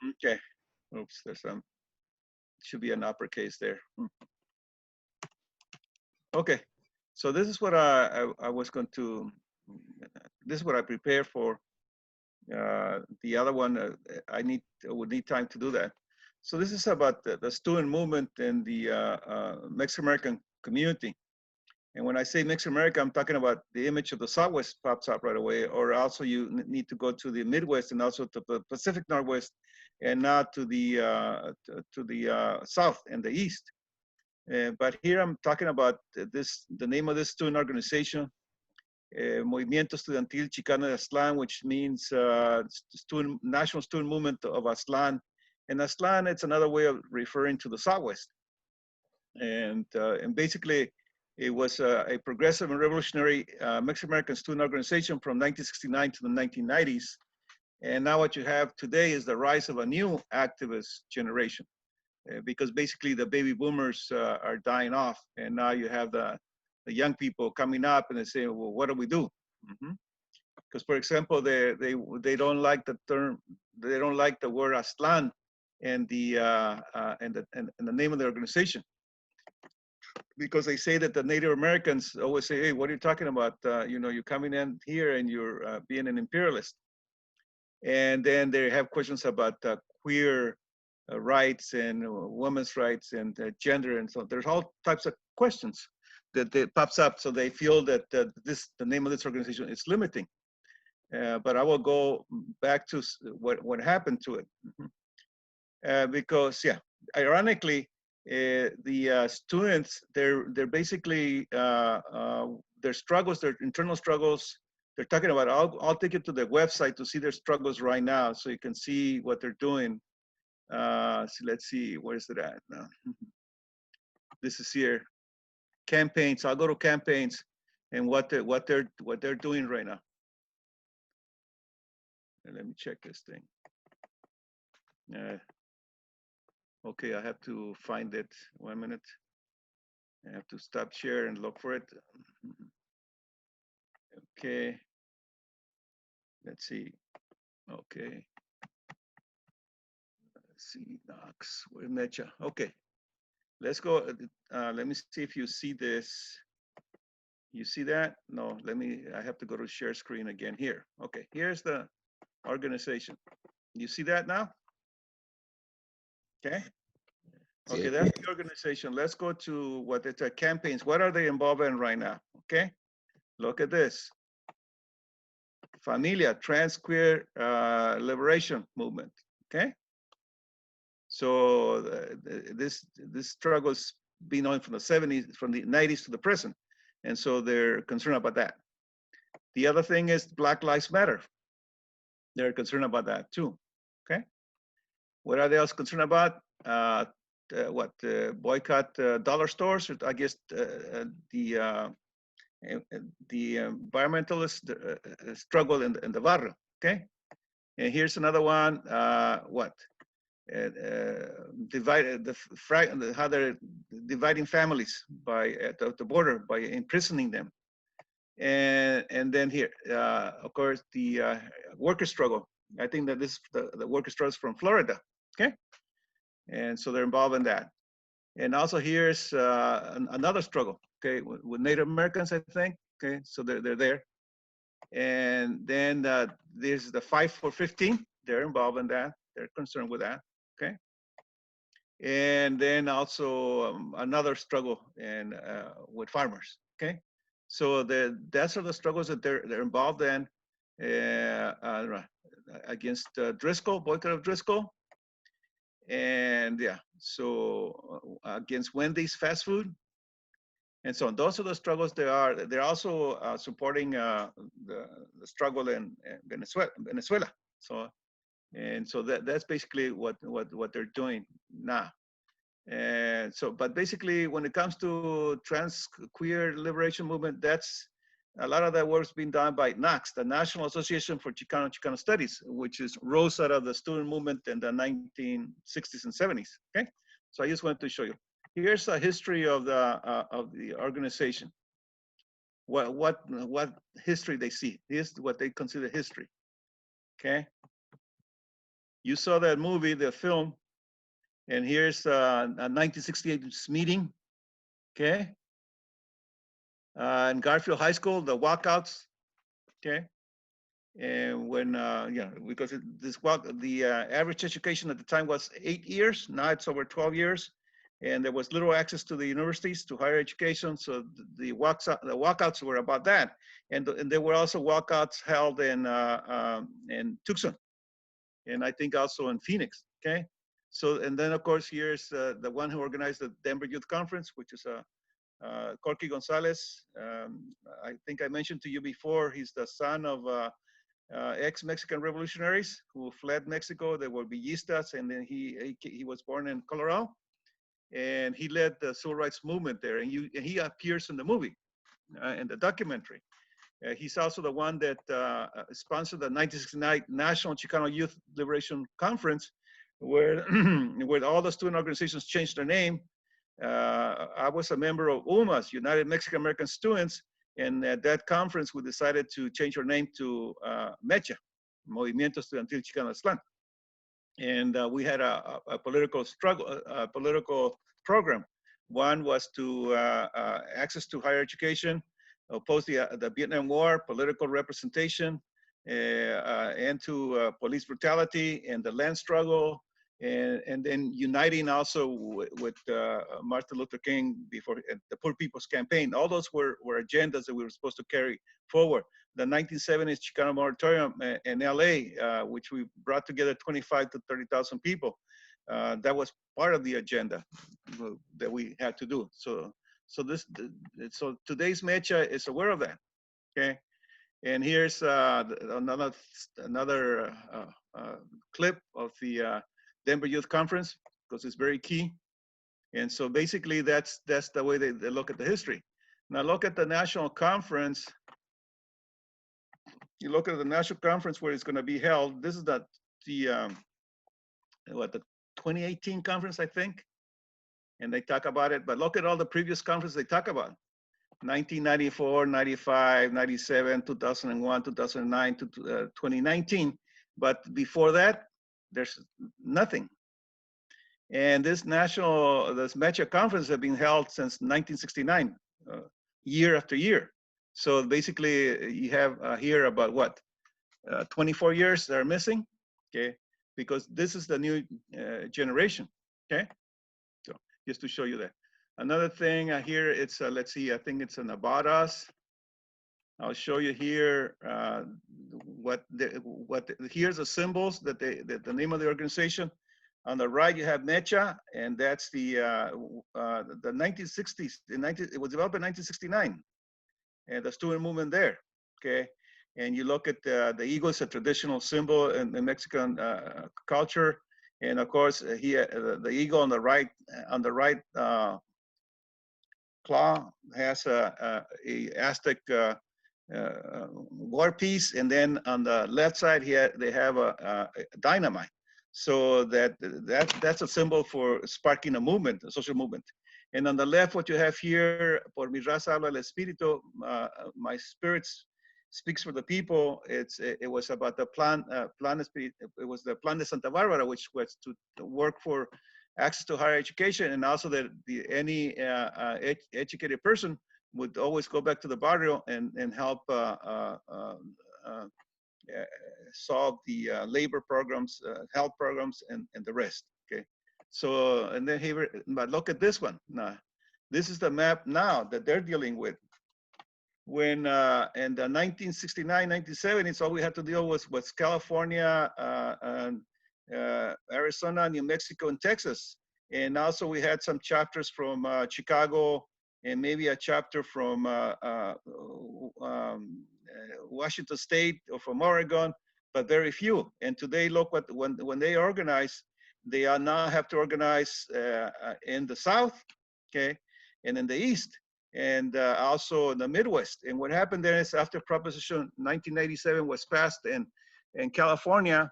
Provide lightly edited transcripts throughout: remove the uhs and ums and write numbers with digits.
Okay. Oops, there's some, should be an uppercase there. Okay. So this is what I was going to, this is what I prepared for. The other one, would need time to do that. So this is about the student movement in the Mexican American community. And when I say Mexican America, I'm talking about the image of the Southwest pops up right away, or also you need to go to the Midwest and also to the Pacific Northwest, and not to the South and the East. But here I'm talking about the name of this student organization, Movimiento Estudiantil Chicano de Aztlán, which means National Student Movement of Aztlán. And Aztlán, it's another way of referring to the Southwest. And basically, it was a progressive and revolutionary Mexican American student organization from 1969 to the 1990s. And now what you have today is the rise of a new activist generation, because basically the baby boomers are dying off, and now you have the young people coming up and they say, well, what do we do? Because for example, they don't like the term, they don't like the word Aztlán and the name of the organization, because they say that the Native Americans always say, hey, what are you talking about? You know, you're coming in here and you're being an imperialist. And then they have questions about queer rights and women's rights and gender, and so there's all types of questions that pops up. So they feel that the name of this organization is limiting. But I will go back to what happened to it, because yeah, ironically, the students, they're basically their struggles, their internal struggles. They're talking about. I'll take you to the website to see their struggles right now, so you can see what they're doing. So let's see, where's it at now? This is here, campaigns. I'll go to campaigns and what they're doing right now. And let me check this thing. Okay, I have to find it. 1 minute. I have to stop share and look for it. Okay. Let's see. Okay. Let's see, Knox. Where's MEChA? Okay. Let's go. Let me see if you see this. You see that? No, I have to go to share screen again here. Okay, here's the organization. You see that now? Okay. Okay, that's the organization. Let's go to what it's campaigns. What are they involved in right now? Okay, look at this. Familia, trans queer liberation movement. Okay. So this struggle's been on from the 70s, from the 90s to the present. And so they're concerned about that. The other thing is Black Lives Matter. They're concerned about that too. Okay. What are they else concerned about? Boycott dollar stores, or I guess the environmentalist struggle in the barrio. Okay. And here's another one. How they're dividing families by at the border by imprisoning them, and then here, of course, the worker struggle. I think that this the worker struggle is from Florida, okay, and so they're involved in that. And also here's another struggle, okay, with Native Americans, I think, okay, so they're there. And then there's the 5 for 15. They're involved in that. They're concerned with that, okay. And then also another struggle with farmers. Okay, so that's are the struggles that they're involved in against Driscoll, boycott of Driscoll, and yeah, so against Wendy's fast food, and so on. Those are the struggles they are. They're also supporting the struggle in Venezuela. So. And so that's basically what they're doing now. And so, but basically, when it comes to trans queer liberation movement, that's a lot of that work's being done by NACS, the National Association for Chicano Studies, which rose out of the student movement in the 1960s and 70s. Okay, so I just wanted to show you. Here's a history of the organization. What history they see. Here's what they consider history. Okay. You saw that movie, the film, and here's a 1968 meeting, okay? In Garfield High School, the walkouts, okay? And when, yeah, because the average education at the time was 8 years. Now it's over 12 years. And there was little access to the universities, to higher education. So the walkouts were about that. And there were also walkouts held in Tucson. And I think also in Phoenix, okay? So, and then of course, here's the one who organized the Denver Youth Conference, which is Corky Gonzalez. I think I mentioned to you before, he's the son of ex-Mexican revolutionaries who fled Mexico. They were villistas, and then he was born in Colorado, and he led the civil rights movement there. And he appears in the movie, in the documentary. He's also the one that sponsored the 1969 National Chicano Youth Liberation Conference, where where all the student organizations changed their name. I was a member of UMAS, United Mexican American Students, and at that conference, we decided to change our name to MEChA, Movimiento Estudiantil Chicano Aztlán. And we had a political struggle, a political program. One was to access to higher education, oppose the Vietnam War, political representation, and to police brutality and the land struggle, and then uniting also with Martin Luther King before the Poor People's Campaign. All those were agendas that we were supposed to carry forward. The 1970s Chicano Moratorium in LA, which we brought together 25 to 30,000 people. That was part of the agenda that we had to do. So today's MEChA is aware of that, okay? And here's another clip of the Denver Youth Conference, because it's very key. And so basically that's the way they look at the history. Now look at the national conference. You look at the national conference where it's going to be held. This is the 2018 conference, I think. And they talk about it, but look at all the previous conferences they talk about. 1994, 95, 97, 2001, 2009, to 2019. But before that, there's nothing. And this MEChA conference have been held since 1969, year after year. So basically you have here about what, 24 years that are missing, okay? Because this is the new generation, okay? So just to show you that. Another thing here, it's, let's see, I think it's an About Us. I'll show you here here's the symbols that the name of the organization. On the right, you have MEChA, and that's the 1960s. It was developed in 1969, and the student movement there, okay? And you look at the eagle is a traditional symbol in Mexican culture. And of course, here, the eagle on the right claw has a Aztec war piece, and then on the left side here they have a dynamite. So that's a symbol for sparking a movement, a social movement. And on the left, what you have here, por mi raza habla el espíritu, my spirits speaks for the people. It was about the plan. It was the Plan de Santa Barbara, which was to work for access to higher education, and also that any educated person would always go back to the barrio and help solve the labor programs, health programs, and the rest. Okay, so and then here, but look at this one. Now, this is the map now that they're dealing with. When in the 1969, 1970s, all we had to deal with was California, and, Arizona, New Mexico, and Texas. And also we had some chapters from Chicago, and maybe a chapter from Washington State or from Oregon, but very few. And today, look what when they organize, they now have to organize in the South, okay, and in the East, and also in the Midwest. And what happened there is after Proposition 1987 was passed in California,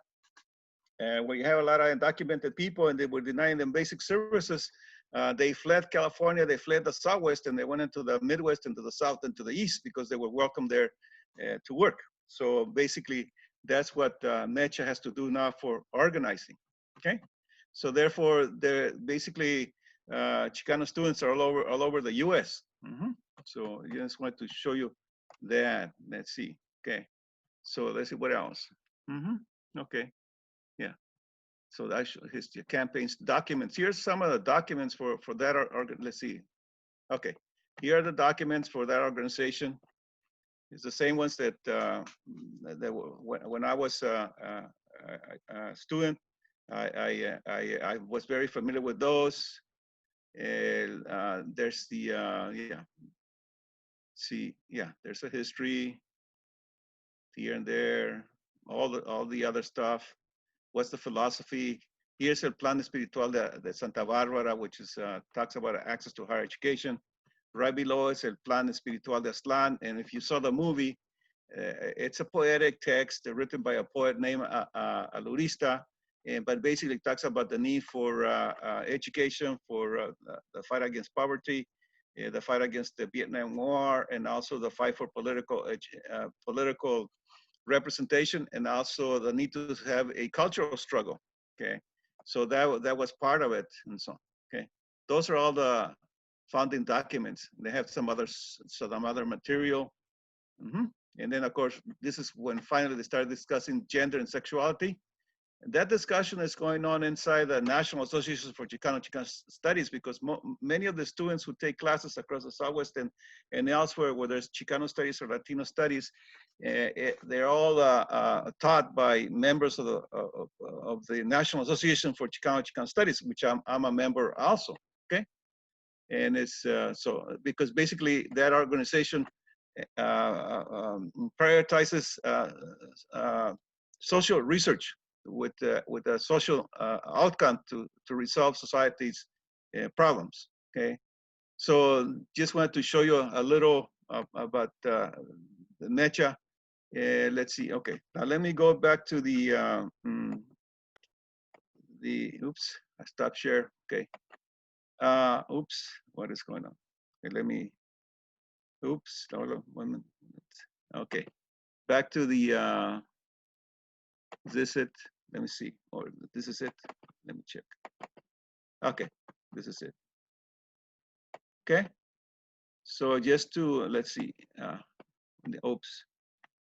where you have a lot of undocumented people and they were denying them basic services, they fled California, they fled the Southwest, and they went into the Midwest, into the South, and to the East, because they were welcome there to work. So basically, That's what MEChA has to do now for organizing. Okay, so therefore, they're basically Chicano students are all over the U.S. So I just wanted to show you that. Let's see. Okay, so let's see what else. Okay, yeah. So that's his campaigns documents. Here's some of the documents for that. Let's see. Okay, here are the documents for that organization. It's the same ones that when I was a student, I was very familiar with those. There's the yeah. See, yeah, there's a history here and there, all the other stuff. What's the philosophy? Here's el plan espiritual de Santa Bárbara, which is talks about access to higher education. Right below is el plan espiritual de Aztlán, and if you saw the movie, it's a poetic text written by a poet named Alurista, but basically talks about the need for education, for the fight against poverty, the fight against the Vietnam War, and also the fight for political representation, and also the need to have a cultural struggle. Okay, so that was part of it, and so okay, those are all the founding documents. They have some other material. And then, of course, this is when finally they started discussing gender and sexuality. And that discussion is going on inside the National Association for Chicano Studies, because many of the students who take classes across the Southwest and elsewhere, whether it's Chicano Studies or Latino Studies, they're all taught by members of the National Association for Chicano Studies, which I'm a member also. Okay, and it's so because basically that organization prioritizes social research with a social outcome to resolve society's problems. Okay, so just wanted to show you a little about the MEChA. Let's see. Okay, now let me go back to the oops, I stopped share. Okay. Oops, what is going on? Okay, let me. Oops, hold on 1 minute. Okay, back to the. Is this it? Let me see. Or this is it. Let me check. Okay, this is it. Okay, so just to let's see. Oops,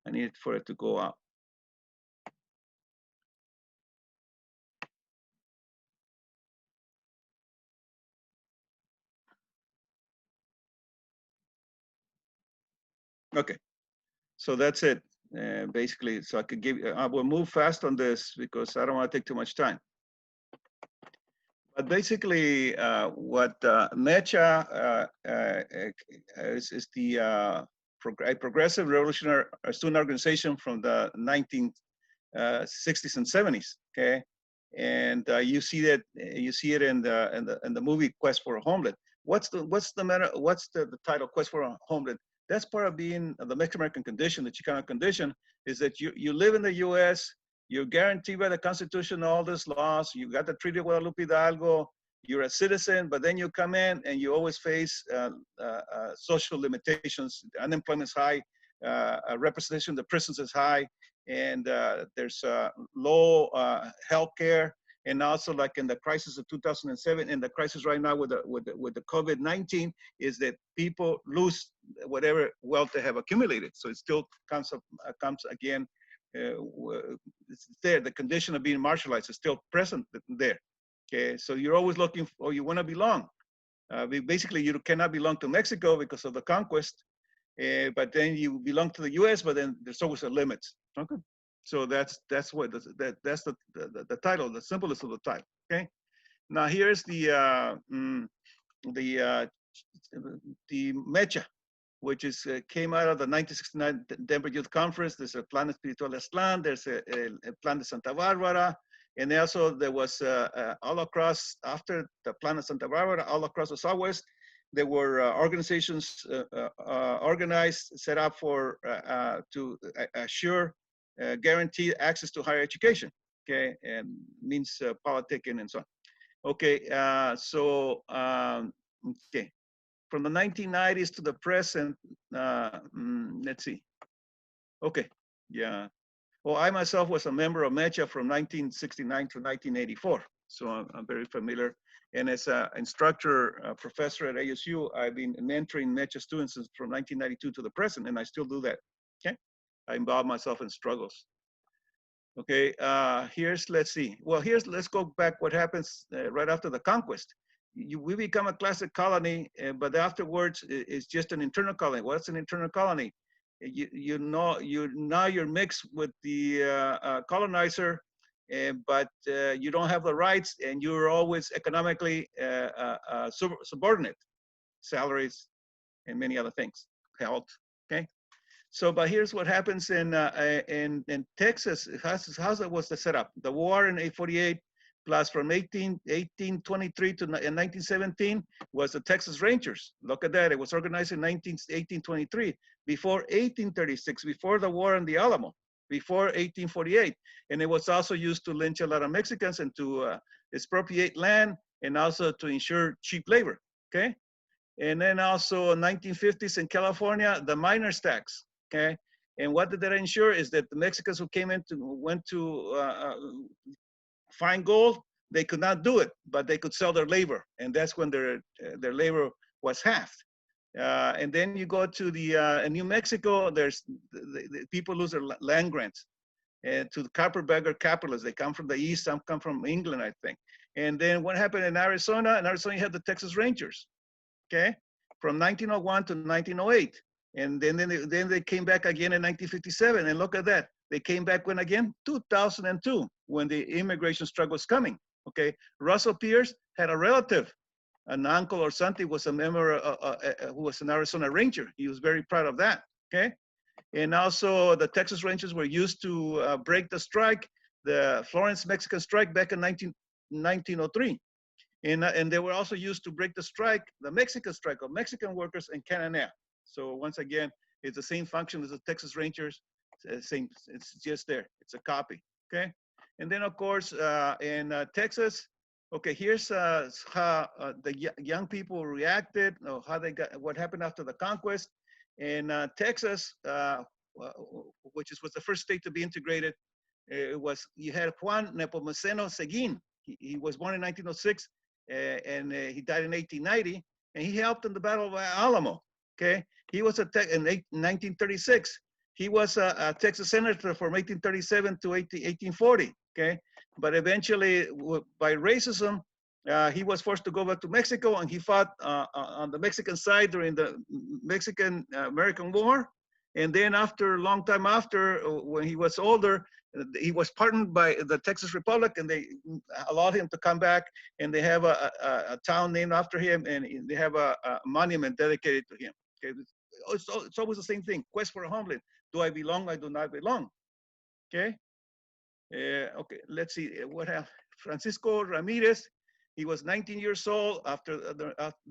I need for it to go out. Okay, so that's it. Basically, so I could give. I will move fast on this because I don't want to take too much time. But basically, what MEChA is the progressive revolutionary student organization from the 1960s and 70s. Okay, and you see it in the movie Quest for a Homeland. What's the matter? What's the title? Quest for a Homeland. That's part of being the Mexican condition, the Chicano condition, is that you live in the U.S. You're guaranteed by the Constitution all these laws. You got the Treaty of Guadalupe Hidalgo. You're a citizen, but then you come in and you always face social limitations. Unemployment is high. Representation in the prisons is high, and there's low health care. And also, like in the crisis of 2007, and the crisis right now with the COVID-19, is that people lose whatever wealth they have accumulated. So it still comes again. It's there. The condition of being marginalized is still present there. Okay, so you're always looking for, or you want to belong. Basically, you cannot belong to Mexico because of the conquest, but then you belong to the U.S. But then there's always a limit. Okay, so that's what that's the title, the simplest of the title. Okay, now here's the MEChA, which is came out of the 1969 Denver Youth Conference. There's a Plan Espiritual de Aztlán, there's a Plan de Santa Bárbara, and also there was all across, after the Plan de Santa Bárbara, all across the Southwest, there were organizations organized, set up for to assure guaranteed access to higher education, okay, and means politicking and so on. Okay, okay. From the 1990s to the present, let's see. Okay, yeah. Well, I myself was a member of MEChA from 1969 to 1984. So I'm very familiar. And as an instructor, professor at ASU, I've been mentoring MEChA students from 1992 to the present, and I still do that. Okay, I involve myself in struggles. Okay, let's see. Well, let's go back what happens right after the conquest. We become a classic colony, but afterwards it's just an internal colony. What's an internal colony? Now you're mixed with the colonizer, but you don't have the rights, and you're always economically subordinate, salaries and many other things, health. Okay. So, but here's what happens in Texas. How's it was the setup? The war in 848 plus from 1823 to 1917 was the Texas Rangers. Look at that. It was organized in 1823, before 1836, before the war in the Alamo, before 1848. And it was also used to lynch a lot of Mexicans and to expropriate land and also to ensure cheap labor, okay? And then also 1950s in California, the miners tax, okay? And what did that ensure is that the Mexicans who went to find gold, they could not do it, but they could sell their labor. And that's when their labor was halved. And then you go to the New Mexico, the people lose their land grants. To the carpetbagger capitalists. They come from the East, some come from England, I think. And then what happened in Arizona? In Arizona, you had the Texas Rangers, okay, from 1901 to 1908. And then they came back again in 1957. And look at that. They came back when again? 2002, when the immigration struggle was coming, okay? Russell Pierce had a relative, an uncle or something, was a member who was an Arizona Ranger. He was very proud of that, okay? And also the Texas Rangers were used to break the strike, the Florence Mexican strike back in 1903. And they were also used to break the strike, the Mexican strike of Mexican workers in Cananea. So once again, it's the same function as the Texas Rangers. It's just there. It's a copy, okay? And then of course, in Texas, okay, here's how the young people reacted, how they got, what happened after the conquest. In Texas, which was the first state to be integrated, you had Juan Nepomuceno Seguin. He was born in 1906 and he died in 1890, and he helped in the Battle of Alamo. Okay, he was in 1936. He was a Texas senator from 1837 to 1840. Okay, but eventually, by racism, he was forced to go back to Mexico, and he fought on the Mexican side during the Mexican-American War. And then after, a long time after, when he was older, he was pardoned by the Texas Republic, and they allowed him to come back, and they have a town named after him, and they have a monument dedicated to him. Okay, it's always the same thing, quest for a homeland. Do I belong? I do not belong. Okay. Okay, let's see what happened. Francisco Ramirez, he was 19 years old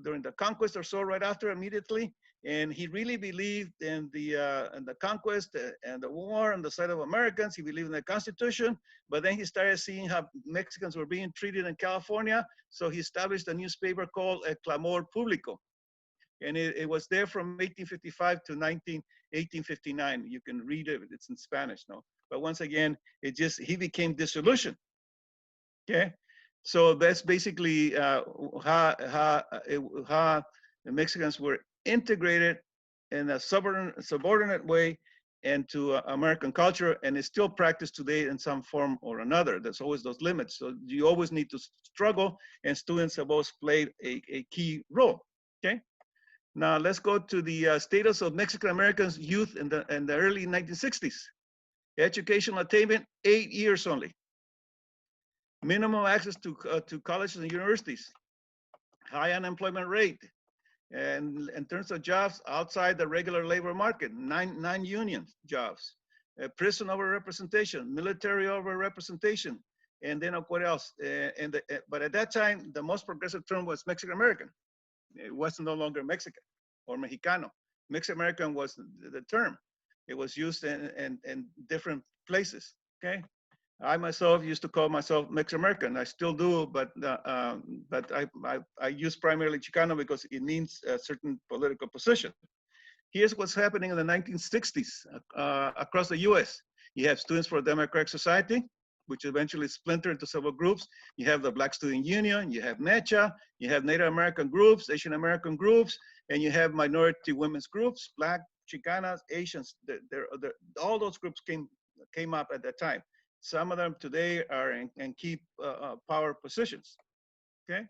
during the conquest or so, right after, immediately, and he really believed in the conquest and the war on the side of Americans. He believed in the Constitution, but then he started seeing how Mexicans were being treated in California, so he established a newspaper called El Clamor Público, and it was there from 1855 to 1859. You can read it; it's in Spanish, no. But once again, he became disillusioned. Okay, so that's basically how the Mexicans were integrated in a subordinate way into American culture, and it's still practiced today in some form or another. There's always those limits, so you always need to struggle, and students have always played a key role. Okay, now let's go to the status of Mexican Americans youth in the early 1960s. Educational attainment, 8 years only. Minimum access to colleges and universities. High unemployment rate. And in terms of jobs, outside the regular labor market, nine union jobs. Prison overrepresentation, military overrepresentation. And then what else? But at that time, the most progressive term was Mexican American. It was no longer Mexican or Mexicano. Mexican American was the term. It was used in different places, okay? I myself used to call myself Mexican American. I still do, but I use primarily Chicano because it means a certain political position. Here's what's happening in the 1960s across the US. You have Students for a Democratic Society, which eventually splintered into several groups. You have the Black Student Union, you have MEChA, you have Native American groups, Asian American groups, and you have minority women's groups, Black, Chicanas, Asians. All those groups came up at that time. Some of them today are in key power positions, okay?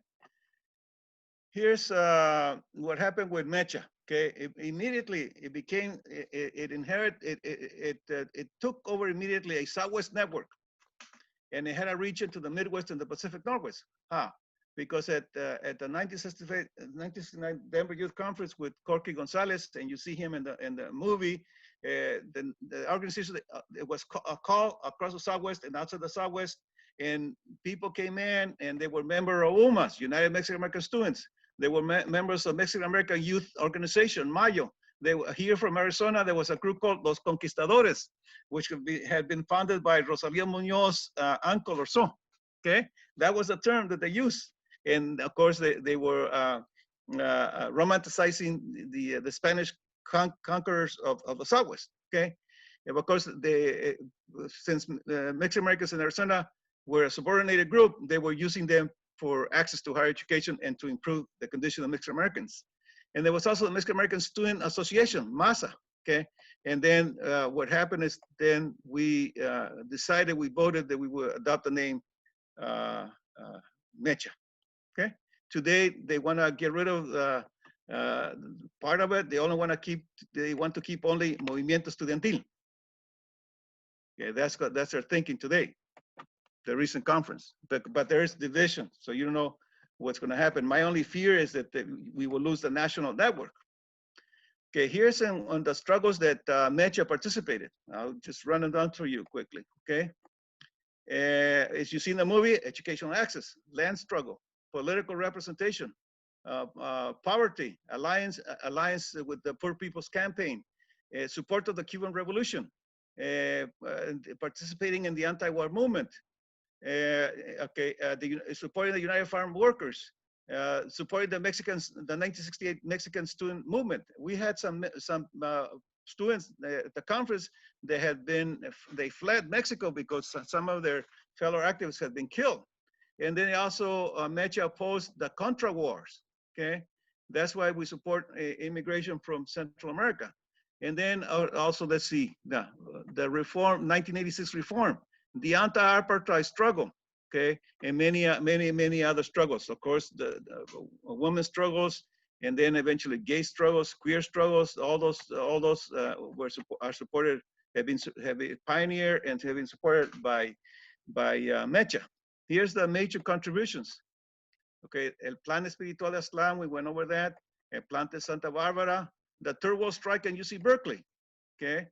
Here's what happened with MEChA. Okay, immediately it became, it took over immediately a Southwest network, and it had a region to the Midwest and the Pacific Northwest. Because at the 1969 Denver Youth Conference with Corky Gonzalez, and you see him in the movie, the organization, it was a call across the Southwest and outside the Southwest, and people came in and they were members of UMAS, United Mexican American Students. They were members of Mexican American Youth Organization, Mayo. They were here from Arizona. There was a group called Los Conquistadores, which had been founded by Rosalía Muñoz's uncle or so. Okay, that was a term that they used, and of course they were romanticizing the Spanish conquerors of the Southwest. Okay, and of course since Mexican Americans in Arizona were a subordinated group, they were using them for access to higher education and to improve the condition of Mexican Americans. And there was also the Mexican American Student Association, MASA, okay? And then what happened is then we decided, we voted that we would adopt the name MEChA, okay? Today, they want to get rid of part of it. They only want to keep, they want to keep only Movimiento Estudiantil. Okay, that's their thinking today, the recent conference. But there is division, so you don't know what's going to happen. My only fear is that we will lose the national network. Okay, here's on the struggles that MEChA participated. I'll just run them down for you quickly, okay? As you see in the movie, educational access, land struggle, political representation, poverty, alliance with the Poor People's Campaign, support of the Cuban Revolution, participating in the anti-war movement, supporting the United Farm Workers, supporting the 1968 Mexican student movement. We had some students at the conference that they fled Mexico because some of their fellow activists had been killed. And then also MEChA opposed the Contra Wars, okay? That's why we support immigration from Central America. And then also, let's see, the reform, 1986 reform, the anti-apartheid struggle, okay, and many other struggles. Of course, the women's struggles, and then eventually gay struggles, queer struggles. All those are supported, have been pioneered and have been supported by MEChA. Here's the major contributions. Okay, El Plan Espiritual de Aztlán, we went over that. El Plan de Santa Barbara, the third world strike in UC Berkeley. Okay.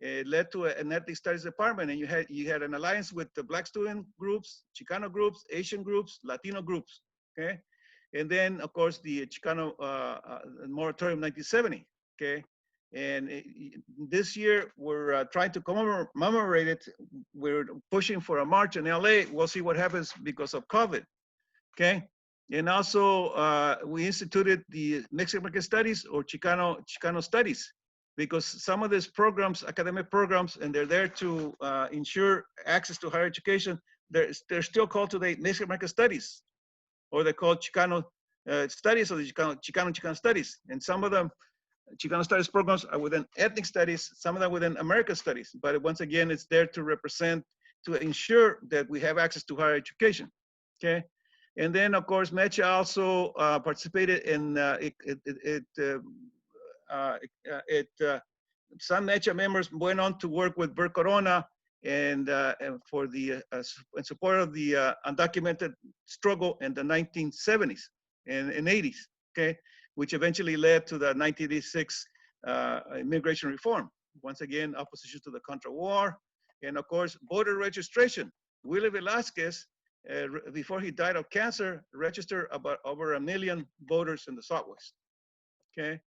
It led to an ethnic studies department, and you had an alliance with the Black student groups, Chicano groups, Asian groups, Latino groups, okay? And then, of course, the Chicano moratorium 1970, okay? And this year, we're trying to commemorate it. We're pushing for a march in LA. We'll see what happens because of COVID, okay? And also, we instituted the Mexican American Studies or Chicano Studies, because some of these programs, academic programs, and they're there to ensure access to higher education, they're still called today Mexican American Studies, or they're called Chicano Studies, or the Chicano Studies. And some of them, Chicano Studies programs are within ethnic studies, some of them within American Studies. But once again, it's there to represent, to ensure that we have access to higher education, okay? And then, of course, MEChA also participated in some MEChA members went on to work with Bert Corona and for the in support of the undocumented struggle in the 1970s and 80s, okay, which eventually led to the 1986 immigration reform. Once again, opposition to the Contra War, and of course, voter registration. Willie Velasquez, before he died of cancer, registered about over 1 million voters in the Southwest, okay?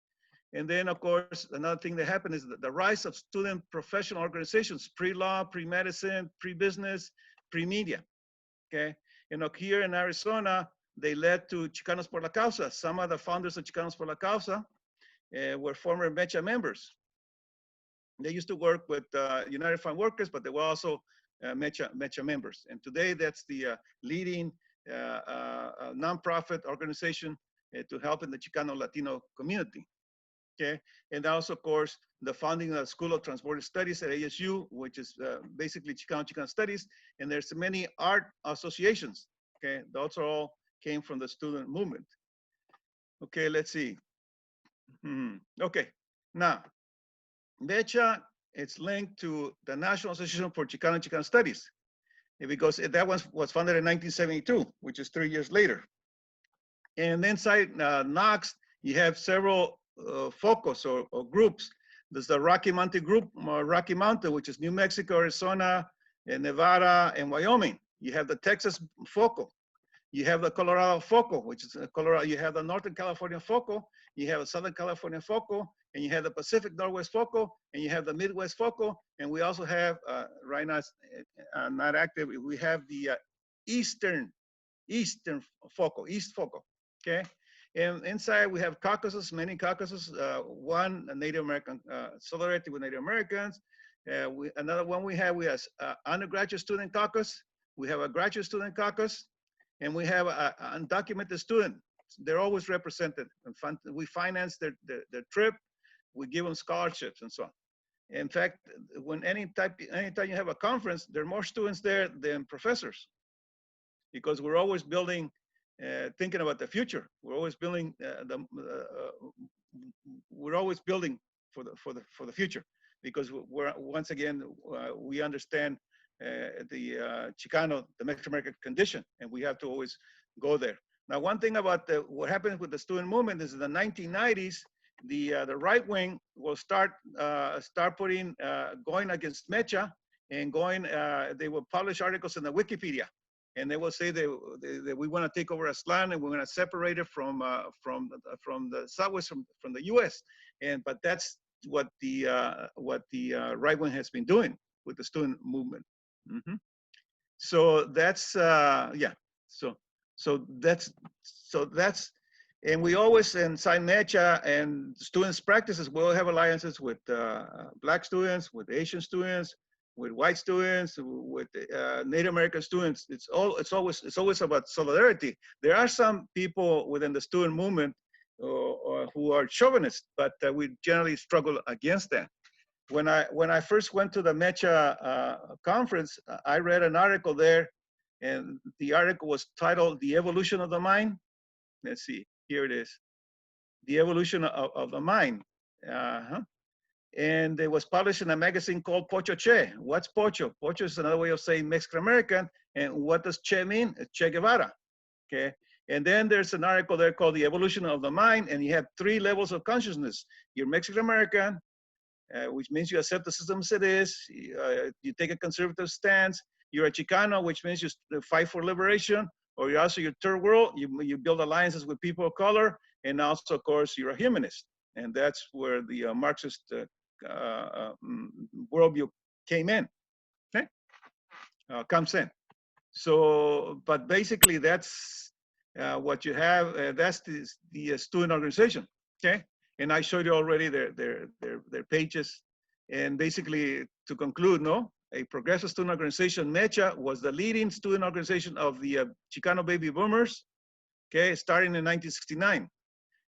And then, of course, another thing that happened is the rise of student professional organizations, pre-law, pre-medicine, pre-business, pre-media, okay? And here in Arizona, they led to Chicanos por la Causa. Some of the founders of Chicanos por la Causa were former MEChA members. They used to work with United Farm Workers, but they were also MEChA members. And today, that's the leading nonprofit organization to help in the Chicano Latino community. Okay, and also, of course, the founding of the School of Transborder Studies at ASU, which is basically Chicano Studies, and there's many art associations. Okay, those are all came from the student movement. Okay, let's see. Okay, now MEChA, it's linked to the National Association for Chicano Studies, because that was founded in 1972, which is 3 years later. And inside NOX, you have several focus or groups. There's the Rocky Mountain group, Rocky Mountain, which is New Mexico, Arizona, and Nevada, and Wyoming. You have the Texas Focal. You have the Colorado Focal, which is Colorado. You have the Northern California Focal. You have the Southern California Focal, and you have the Pacific Northwest Focal, and you have the Midwest Focal. And we also have, right now, not active, we have the Eastern Focal, East Focal, okay? And inside we have caucuses, many caucuses. One, Native American, solidarity with Native Americans. Another one we have undergraduate student caucus. We have a graduate student caucus, and we have an undocumented student. They're always represented. We finance their trip. We give them scholarships and so on. In fact, when anytime you have a conference, there are more students there than professors, because we're always building, thinking about the future. We're always building for the future, because we're once again we understand the Chicano, the Mexican American condition, and we have to always go there. Now, one thing about what happened with the student movement is in the 1990s, the right wing will start putting going against MEChA, and going. They will publish articles in the Wikipedia, and they will say that we want to take over Aztlán, and we're going to separate it from the Southwest, from the U.S. But that's what the right wing has been doing with the student movement. So that's yeah. So that's, and we always inside MEChA and students' practices, we'll have alliances with Black students, with Asian students, with white students, with Native American students. It's always about solidarity. There are some people within the student movement who are chauvinists, but we generally struggle against that. When I first went to the MEChA conference, I read an article there, and the article was titled "The Evolution of the Mind." Let's see, here it is. The Evolution of the Mind. And it was published in a magazine called Pocho Che. What's Pocho? Pocho is another way of saying Mexican American. And what does Che mean? It's Che Guevara. Okay. And then there's an article there called The Evolution of the Mind, and you have 3 levels of consciousness. You're Mexican American, which means you accept the system as it is. You take a conservative stance. You're a Chicano, which means you fight for liberation. Or you're also your third world. You build alliances with people of color. And also, of course, you're a humanist. And that's where the Marxist worldview came in. Okay? Comes in. So, but basically, that's what you have. That's the student organization. Okay? And I showed you already their pages. And basically, to conclude, no, a progressive student organization, MEChA, was the leading student organization of the Chicano baby boomers, okay, starting in 1969.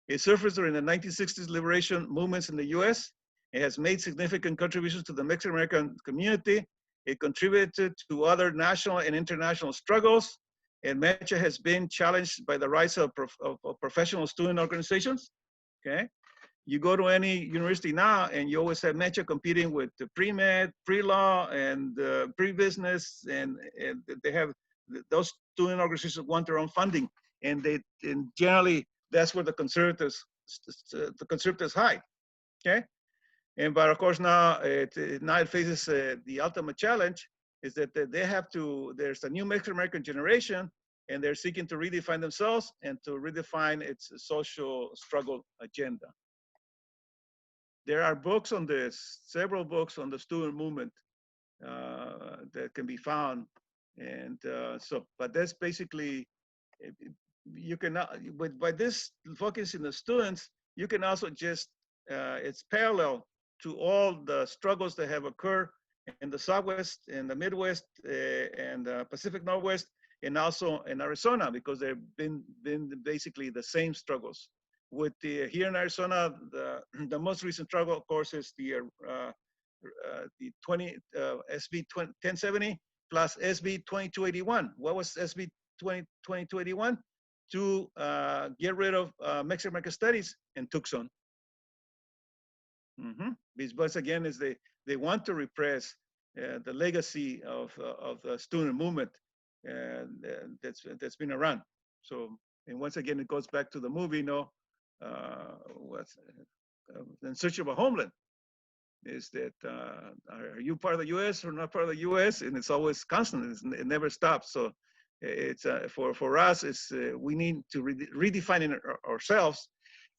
It surfaced during the 1960s liberation movements in the US. It has made significant contributions to the Mexican American community. It contributed to other national and international struggles. And MEChA has been challenged by the rise of professional student organizations, okay? You go to any university now, and you always have MEChA competing with the pre-med, pre-law, and pre-business, and they have those student organizations want their own funding, and generally that's where the conservatives hide. Okay, but of course now it faces the ultimate challenge is that they have to. There's a new Mexican American generation, and they're seeking to redefine themselves and to redefine its social struggle agenda. There are books on this, several books on the student movement that can be found. And but that's basically, you can, by this focus in the students, you can also just, it's parallel to all the struggles that have occurred in the Southwest, in the Midwest, and Pacific Northwest, and also in Arizona, because they've been basically the same struggles. With the here in Arizona, the most recent struggle, of course, is the SB 1070 plus SB 2281. What was SB 2281? To get rid of Mexican American Studies in Tucson. Because again, is they want to repress the legacy of the student movement that's been around. So, and once again, it goes back to the movie, what's In Search of a Homeland. Is that are you part of the U.S. or not part of the U.S.? And it's always constant. It never stops. So it's for us, it's we need to redefine it ourselves.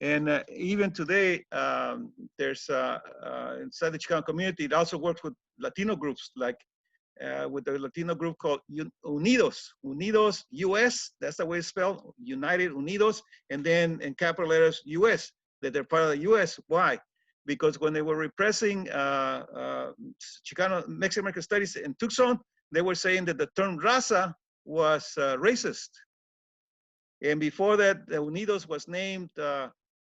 And even today, there's inside the Chicano community, it also works with Latino groups, like with the Latino group called Unidos US. That's the way it's spelled, United Unidos, and then in capital letters US, that they're part of the US. Why? Because when they were repressing Chicano Mexican American Studies in Tucson, they were saying that the term raza was racist. And before that, the Unidos was named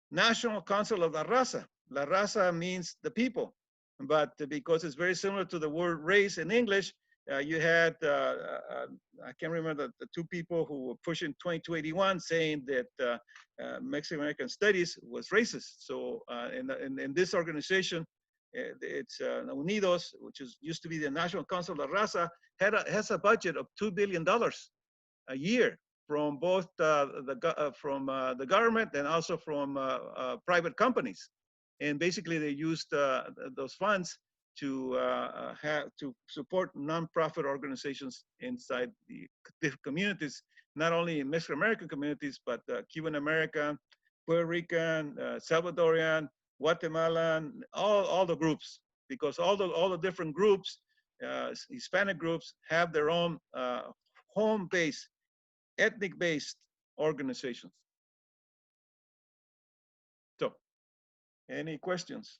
National Council of La Raza. La Raza means the people. But because it's very similar to the word race in English, you had, I can't remember the two people who were pushing 2281 saying that Mexican American Studies was racist. So in this organization, it's Unidos, which used to be the National Council of La Raza, has a budget of $2 billion a year from both the government and also from private companies. And basically they used those funds to support nonprofit organizations inside the different communities, not only in Mexican American communities, but Cuban American, Puerto Rican, Salvadorian, Guatemalan, all the groups, because all the different groups, Hispanic groups, have their own home-based, ethnic-based organizations. So, any questions?